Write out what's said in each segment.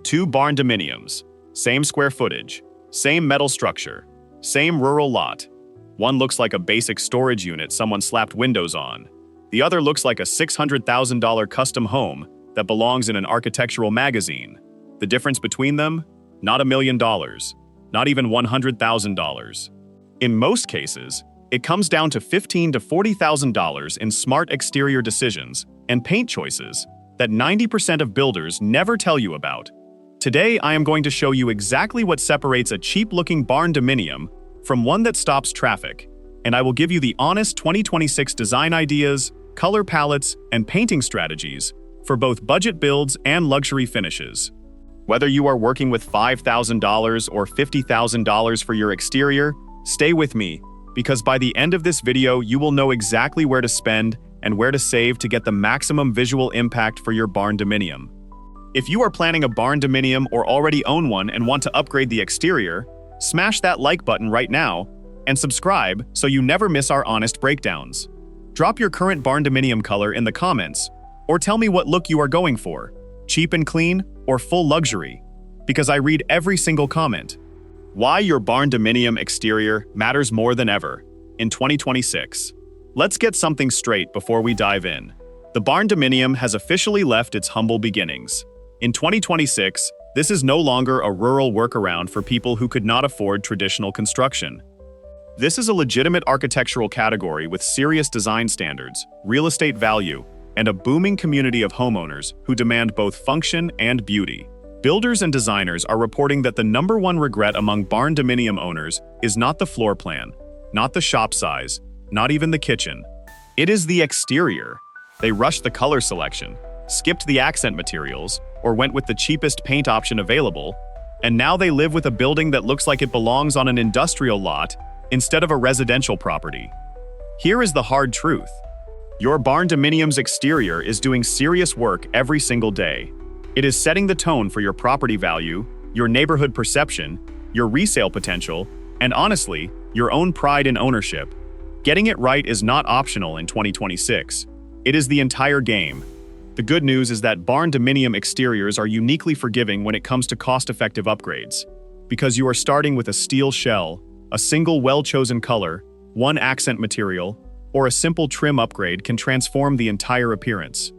Two barndominiums, same square footage, same metal structure, same rural lot. One looks like a basic storage unit someone slapped windows on. The other looks like a $600,000 custom home that belongs in an architectural magazine. The difference between them? Not $1 million, not even $100,000. In most cases, it comes down to $15,000 to $40,000 in smart exterior decisions and paint choices that 90% of builders never tell you about. Today, I am going to show you exactly what separates a cheap-looking barndominium from one that stops traffic, and I will give you the honest 2026 design ideas, color palettes, and painting strategies for both budget builds and luxury finishes. Whether you are working with $5,000 or $50,000 for your exterior, stay with me, because by the end of this video, you will know exactly where to spend and where to save to get the maximum visual impact for your barndominium. If you are planning a barndominium or already own one and want to upgrade the exterior, smash that like button right now and subscribe so you never miss our honest breakdowns. Drop your current barndominium color in the comments, or tell me what look you are going for, cheap and clean or full luxury, because I read every single comment. Why your barndominium exterior matters more than ever in 2026. Let's get something straight before we dive in. The barndominium has officially left its humble beginnings. In 2026, this is no longer a rural workaround for people who could not afford traditional construction. This is a legitimate architectural category with serious design standards, real estate value, and a booming community of homeowners who demand both function and beauty. Builders and designers are reporting that the #1 regret among barndominium owners is not the floor plan, not the shop size, not even the kitchen. It is the exterior. They rushed the color selection, skipped the accent materials, or went with the cheapest paint option available, and now they live with a building that looks like it belongs on an industrial lot instead of a residential property. Here is the hard truth. Your barndominium's exterior is doing serious work every single day. It is setting the tone for your property value, your neighborhood perception, your resale potential, and honestly, your own pride in ownership. Getting it right is not optional in 2026. It is the entire game. The good news is that barndominium exteriors are uniquely forgiving when it comes to cost-effective upgrades, because you are starting with a steel shell, a single well-chosen color, one accent material, or a simple trim upgrade can transform the entire appearance.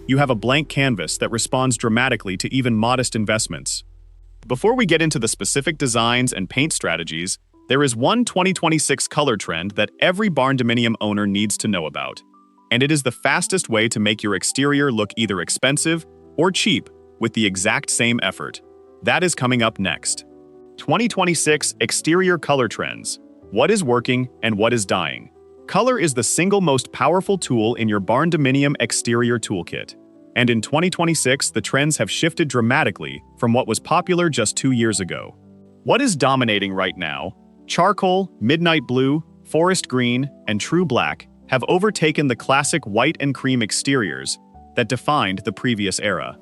You have a blank canvas that responds dramatically to even modest investments. Before we get into the specific designs and paint strategies, there is one 2026 color trend that every barndominium owner needs to know about. And it is the fastest way to make your exterior look either expensive or cheap with the exact same effort. That is coming up next. 2026 Exterior Color Trends. What is working and what is dying? Color is the single most powerful tool in your barndominium exterior toolkit. And in 2026, the trends have shifted dramatically from what was popular just 2 years ago. What is dominating right now? Charcoal, midnight blue, forest green, and true black have overtaken the classic white and cream exteriors that defined the previous era.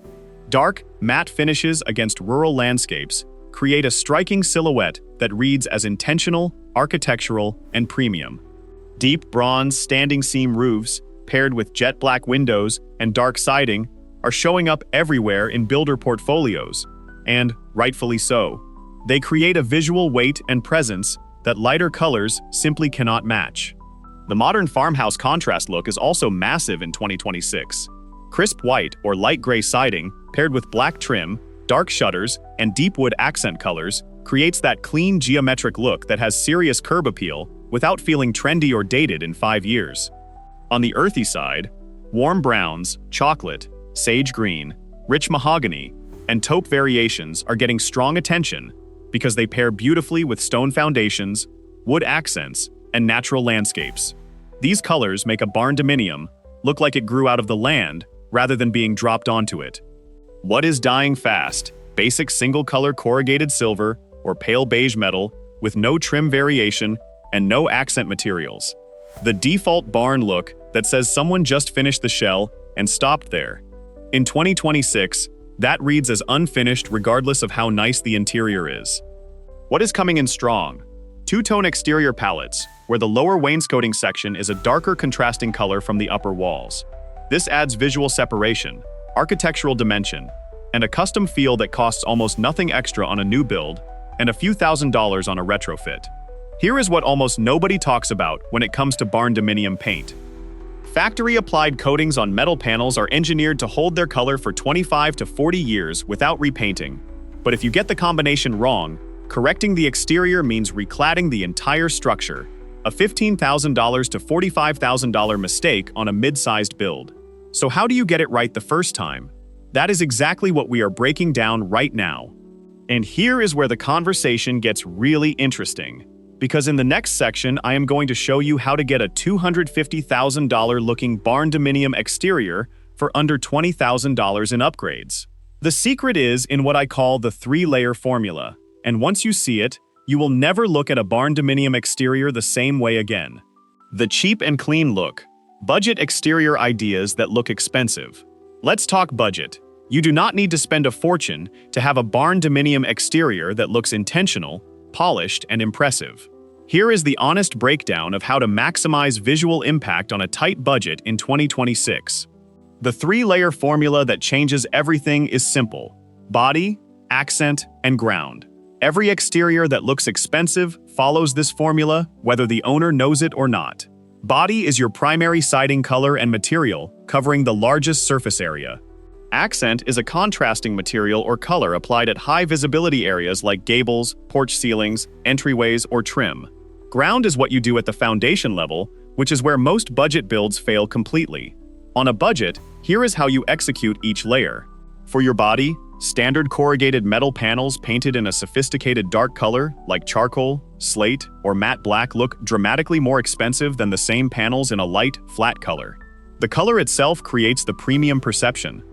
Dark, matte finishes against rural landscapes create a striking silhouette that reads as intentional, architectural, and premium. Deep bronze standing seam roofs, paired with jet black windows and dark siding, are showing up everywhere in builder portfolios, and rightfully so. They create a visual weight and presence that lighter colors simply cannot match. The modern farmhouse contrast look is also massive in 2026. Crisp white or light gray siding, paired with black trim, dark shutters, and deep wood accent colors, creates that clean geometric look that has serious curb appeal without feeling trendy or dated in 5 years. On the earthy side, warm browns, chocolate, sage green, rich mahogany, and taupe variations are getting strong attention because they pair beautifully with stone foundations, wood accents, and natural landscapes. These colors make a barndominium look like it grew out of the land rather than being dropped onto it. What is dying fast? Basic single-color corrugated silver or pale beige metal with no trim variation and no accent materials. The default barn look that says someone just finished the shell and stopped there. In 2026, that reads as unfinished regardless of how nice the interior is. What is coming in strong? Two-tone exterior palettes, where the lower wainscoting section is a darker contrasting color from the upper walls. This adds visual separation, architectural dimension, and a custom feel that costs almost nothing extra on a new build and a few $1,000s on a retrofit. Here is what almost nobody talks about when it comes to Barndominium paint. Factory-applied coatings on metal panels are engineered to hold their color for 25 to 40 years without repainting. But if you get the combination wrong, correcting the exterior means recladding the entire structure, a $15,000 to $45,000 mistake on a mid-sized build. So how do you get it right the first time? That is exactly what we are breaking down right now. And here is where the conversation gets really interesting. Because in the next section, I am going to show you how to get a $250,000 looking Barndominium exterior for under $20,000 in upgrades. The secret is in what I call the 3-layer formula, and once you see it, you will never look at a Barndominium exterior the same way again. The cheap and clean look. Budget exterior ideas that look expensive. Let's talk budget. You do not need to spend a fortune to have a Barndominium exterior that looks intentional, polished, and impressive. Here is the honest breakdown of how to maximize visual impact on a tight budget in 2026. The 3-layer formula that changes everything is simple: body, accent, and ground. Every exterior that looks expensive follows this formula, whether the owner knows it or not. Body is your primary siding color and material, covering the largest surface area. Accent is a contrasting material or color applied at high visibility areas like gables, porch ceilings, entryways, or trim. Ground is what you do at the foundation level, which is where most budget builds fail completely. On a budget, here is how you execute each layer. For your body, standard corrugated metal panels painted in a sophisticated dark color like charcoal, slate, or matte black look dramatically more expensive than the same panels in a light, flat color. The color itself creates the premium perception.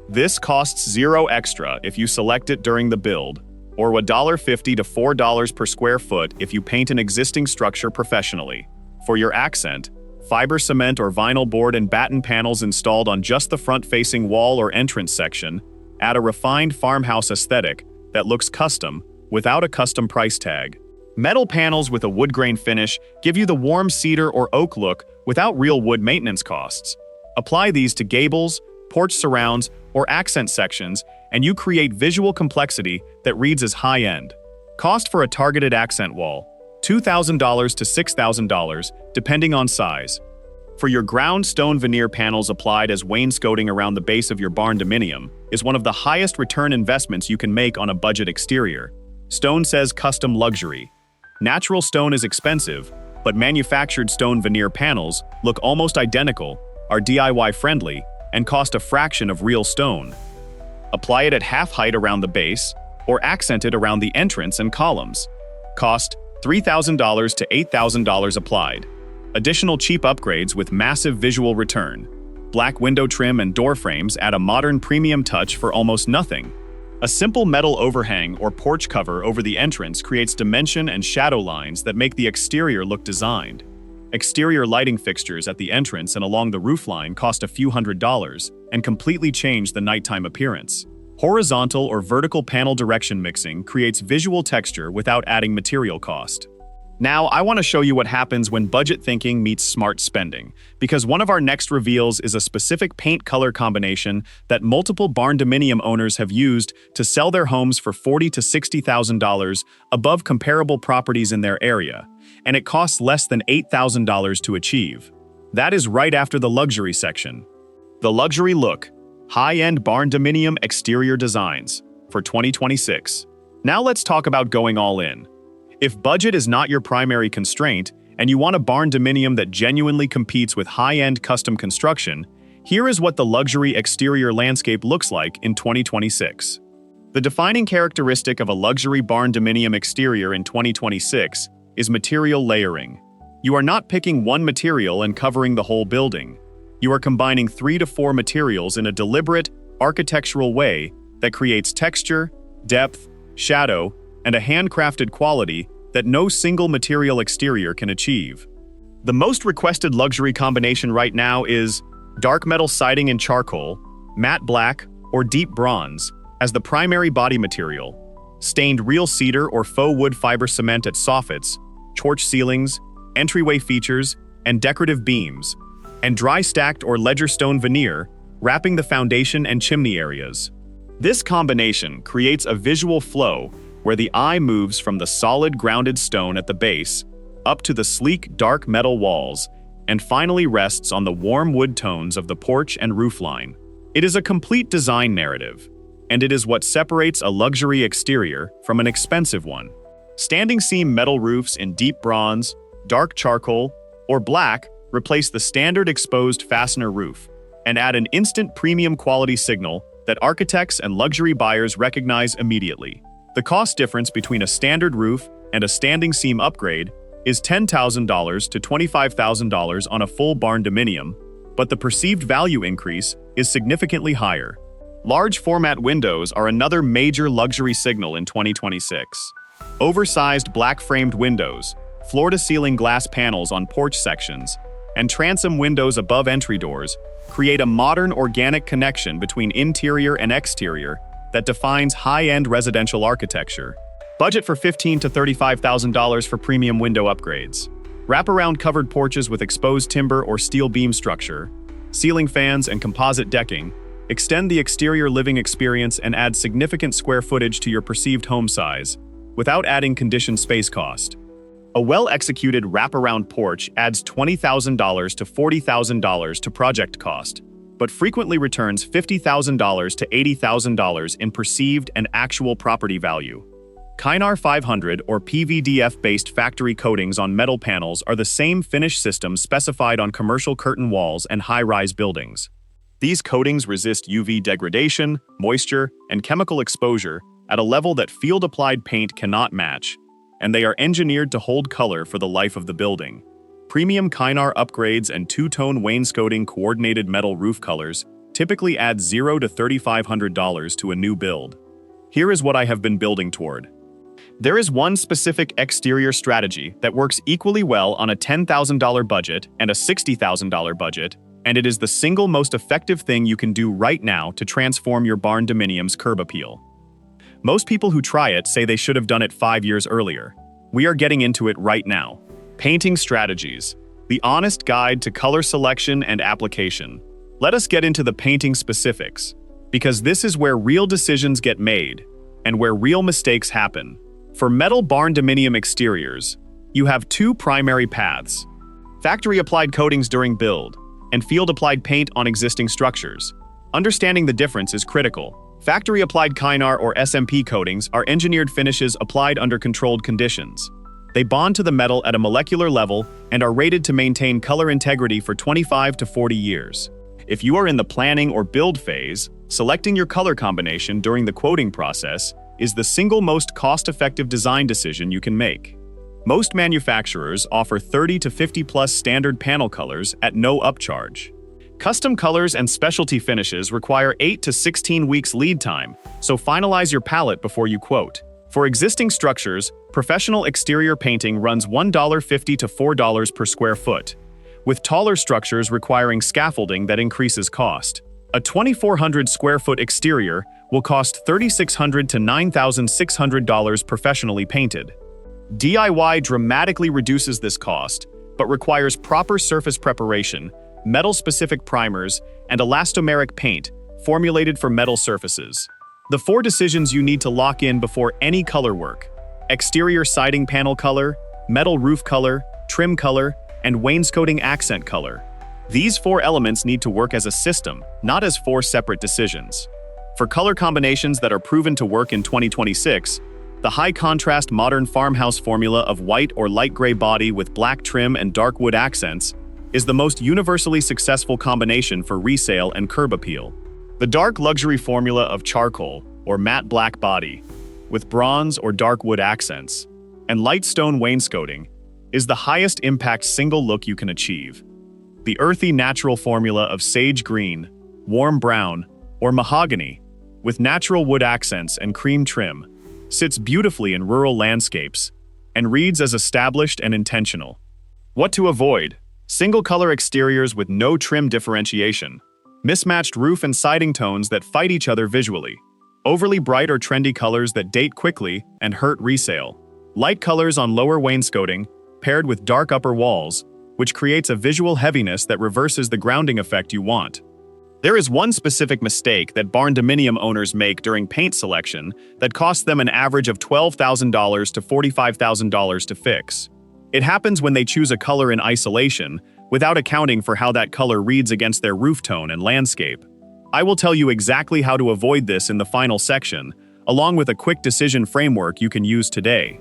This costs $0 extra if you select it during the build, or $1.50 to $4 per square foot if you paint an existing structure professionally. For your accent, fiber cement or vinyl board and batten panels installed on just the front-facing wall or entrance section add a refined farmhouse aesthetic that looks custom without a custom price tag. Metal panels with a wood grain finish give you the warm cedar or oak look without real wood maintenance costs. Apply these to gables, porch surrounds, or accent sections, and you create visual complexity that reads as high-end. Cost for a targeted accent wall: $2,000 to $6,000, depending on size. For your ground, stone veneer panels applied as wainscoting around the base of your Barndominium is one of the highest return investments you can make on a budget exterior. Stone says custom luxury. Natural stone is expensive, but manufactured stone veneer panels look almost identical, are DIY friendly, and cost a fraction of real stone. Apply it at half height around the base, or accent it around the entrance and columns. Cost $3,000 to $8,000 applied. Additional cheap upgrades with massive visual return. Black window trim and door frames add a modern premium touch for almost nothing. A simple metal overhang or porch cover over the entrance creates dimension and shadow lines that make the exterior look designed. Exterior lighting fixtures at the entrance and along the roofline cost a few $100s and completely change the nighttime appearance. Horizontal or vertical panel direction mixing creates visual texture without adding material cost. Now, I want to show you what happens when budget thinking meets smart spending, because one of our next reveals is a specific paint color combination that multiple Barndominium owners have used to sell their homes for $40,000 to $60,000 above comparable properties in their area, and it costs less than $8,000 to achieve. That is right after the luxury section. The luxury look, high-end Barndominium exterior designs for 2026. Now let's talk about going all in. If budget is not your primary constraint, and you want a Barndominium that genuinely competes with high-end custom construction, here is what the luxury exterior landscape looks like in 2026. The defining characteristic of a luxury Barndominium exterior in 2026 is material layering. You are not picking one material and covering the whole building. You are combining 3 to 4 materials in a deliberate, architectural way that creates texture, depth, shadow, and a handcrafted quality that no single material exterior can achieve. The most requested luxury combination right now is dark metal siding in charcoal, matte black, or deep bronze as the primary body material, stained real cedar or faux wood fiber cement at soffits, porch ceilings, entryway features, and decorative beams, and dry stacked or ledger stone veneer wrapping the foundation and chimney areas. This combination creates a visual flow where the eye moves from the solid grounded stone at the base up to the sleek dark metal walls and finally rests on the warm wood tones of the porch and roofline. It is a complete design narrative, and it is what separates a luxury exterior from an expensive one. Standing seam metal roofs in deep bronze, dark charcoal, or black replace the standard exposed fastener roof and add an instant premium quality signal that architects and luxury buyers recognize immediately. The cost difference between a standard roof and a standing seam upgrade is $10,000 to $25,000 on a full barndominium, but the perceived value increase is significantly higher. Large format windows are another major luxury signal in 2026. Oversized black-framed windows, floor-to-ceiling glass panels on porch sections, and transom windows above entry doors create a modern organic connection between interior and exterior that defines high-end residential architecture. Budget for $15,000 to $35,000 for premium window upgrades. Wraparound covered porches with exposed timber or steel beam structure, ceiling fans and composite decking extend the exterior living experience and add significant square footage to your perceived home size without adding conditioned space cost. A well-executed wraparound porch adds $20,000 to $40,000 to project cost, but frequently returns $50,000 to $80,000 in perceived and actual property value. Kynar 500 or PVDF-based factory coatings on metal panels are the same finish system specified on commercial curtain walls and high-rise buildings. These coatings resist UV degradation, moisture, and chemical exposure at a level that field-applied paint cannot match, and they are engineered to hold color for the life of the building. Premium Kynar upgrades and two-tone wainscoting coordinated metal roof colors typically add $0 to $3,500 to a new build. Here is what I have been building toward. There is one specific exterior strategy that works equally well on a $10,000 budget and a $60,000 budget, and it is the single most effective thing you can do right now to transform your barndominium's curb appeal. Most people who try it say they should have done it 5 years earlier. We are getting into it right now. Painting strategies, the honest guide to color selection and application. Let us get into the painting specifics, because this is where real decisions get made and where real mistakes happen. For metal barndominium exteriors, you have two primary paths: factory-applied coatings during build and field-applied paint on existing structures. Understanding the difference is critical. Factory-applied Kynar or SMP coatings are engineered finishes applied under controlled conditions. They bond to the metal at a molecular level and are rated to maintain color integrity for 25 to 40 years. If you are in the planning or build phase, selecting your color combination during the quoting process is the single most cost-effective design decision you can make. Most manufacturers offer 30 to 50 plus standard panel colors at no upcharge. Custom colors and specialty finishes require 8 to 16 weeks lead time, so finalize your palette before you quote. For existing structures, professional exterior painting runs $1.50 to $4 per square foot, with taller structures requiring scaffolding that increases cost. A 2,400 square foot exterior will cost $3,600 to $9,600 professionally painted. DIY dramatically reduces this cost, but requires proper surface preparation, metal-specific primers, and elastomeric paint formulated for metal surfaces. The 4 decisions you need to lock in before any color work: exterior siding panel color, metal roof color, trim color, and wainscoting accent color. These 4 elements need to work as a system, not as 4 separate decisions. For color combinations that are proven to work in 2026, the high-contrast modern farmhouse formula of white or light gray body with black trim and dark wood accents is the most universally successful combination for resale and curb appeal. The dark luxury formula of charcoal or matte black body with bronze or dark wood accents and light stone wainscoting is the highest impact single look you can achieve. The earthy natural formula of sage green, warm brown, or mahogany with natural wood accents and cream trim sits beautifully in rural landscapes and reads as established and intentional. What to avoid: single-color exteriors with no trim differentiation, mismatched roof and siding tones that fight each other visually, overly bright or trendy colors that date quickly and hurt resale, light colors on lower wainscoting paired with dark upper walls, which creates a visual heaviness that reverses the grounding effect you want. There is one specific mistake that barndominium owners make during paint selection that costs them an average of $12,000 to $45,000 to fix. It happens when they choose a color in isolation without accounting for how that color reads against their roof tone and landscape. I will tell you exactly how to avoid this in the final section, along with a quick decision framework you can use today.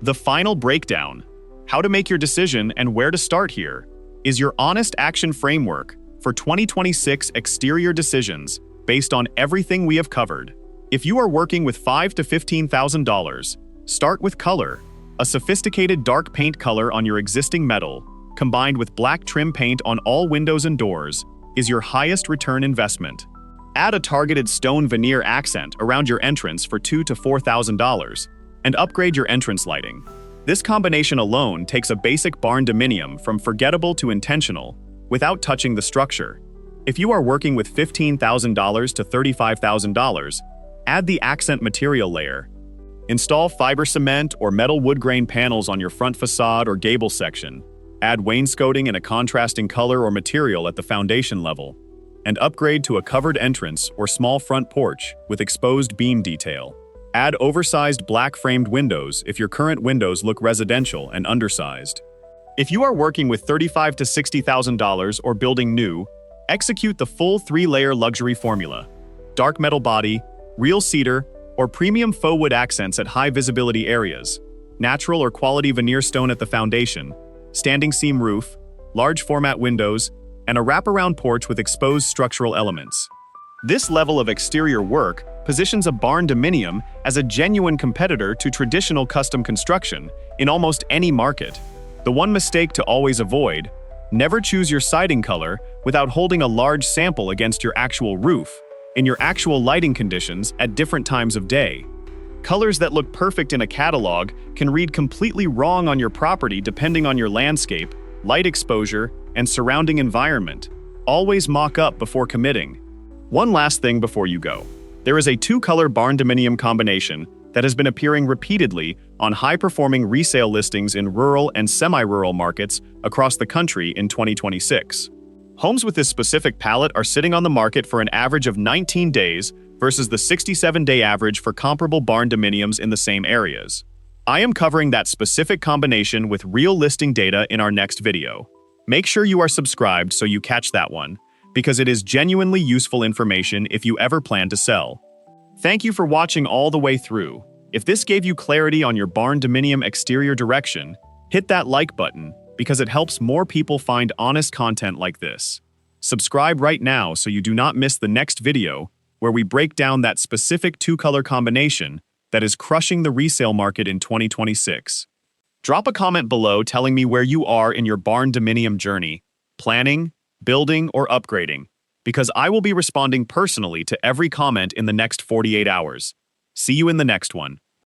The final breakdown, how to make your decision and where to start here, is your honest action framework for 2026 exterior decisions based on everything we have covered. If you are working with $5,000 to $15,000, start with color. A sophisticated dark paint color on your existing metal, combined with black trim paint on all windows and doors, is your highest return investment. Add a targeted stone veneer accent around your entrance for $2,000 to $4,000, and upgrade your entrance lighting. This combination alone takes a basic barndominium from forgettable to intentional, without touching the structure. If you are working with $15,000 to $35,000, add the accent material layer. Install fiber cement or metal wood grain panels on your front facade or gable section. Add wainscoting in a contrasting color or material at the foundation level. And upgrade to a covered entrance or small front porch with exposed beam detail. Add oversized black framed windows if your current windows look residential and undersized. If you are working with $35,000 to $60,000 or building new, execute the full 3-layer luxury formula. Dark metal body, real cedar, or premium faux wood accents at high visibility areas, natural or quality veneer stone at the foundation, standing seam roof, large format windows, and a wraparound porch with exposed structural elements. This level of exterior work positions a barndominium as a genuine competitor to traditional custom construction in almost any market. The one mistake to always avoid: never choose your siding color without holding a large sample against your actual roof, in your actual lighting conditions at different times of day. Colors that look perfect in a catalog can read completely wrong on your property depending on your landscape, light exposure, and surrounding environment. Always mock up before committing. One last thing before you go. There is a 2-color barndominium combination that has been appearing repeatedly on high-performing resale listings in rural and semi-rural markets across the country in 2026. Homes with this specific palette are sitting on the market for an average of 19 days versus the 67-day average for comparable barndominiums in the same areas. I am covering that specific combination with real listing data in our next video. Make sure you are subscribed so you catch that one, because it is genuinely useful information if you ever plan to sell. Thank you for watching all the way through. If this gave you clarity on your barndominium exterior direction, hit that like button because it helps more people find honest content like this. Subscribe right now so you do not miss the next video where we break down that specific 2-color combination that is crushing the resale market in 2026. Drop a comment below telling me where you are in your barndominium journey, planning, building, or upgrading, because I will be responding personally to every comment in the next 48 hours. See you in the next one.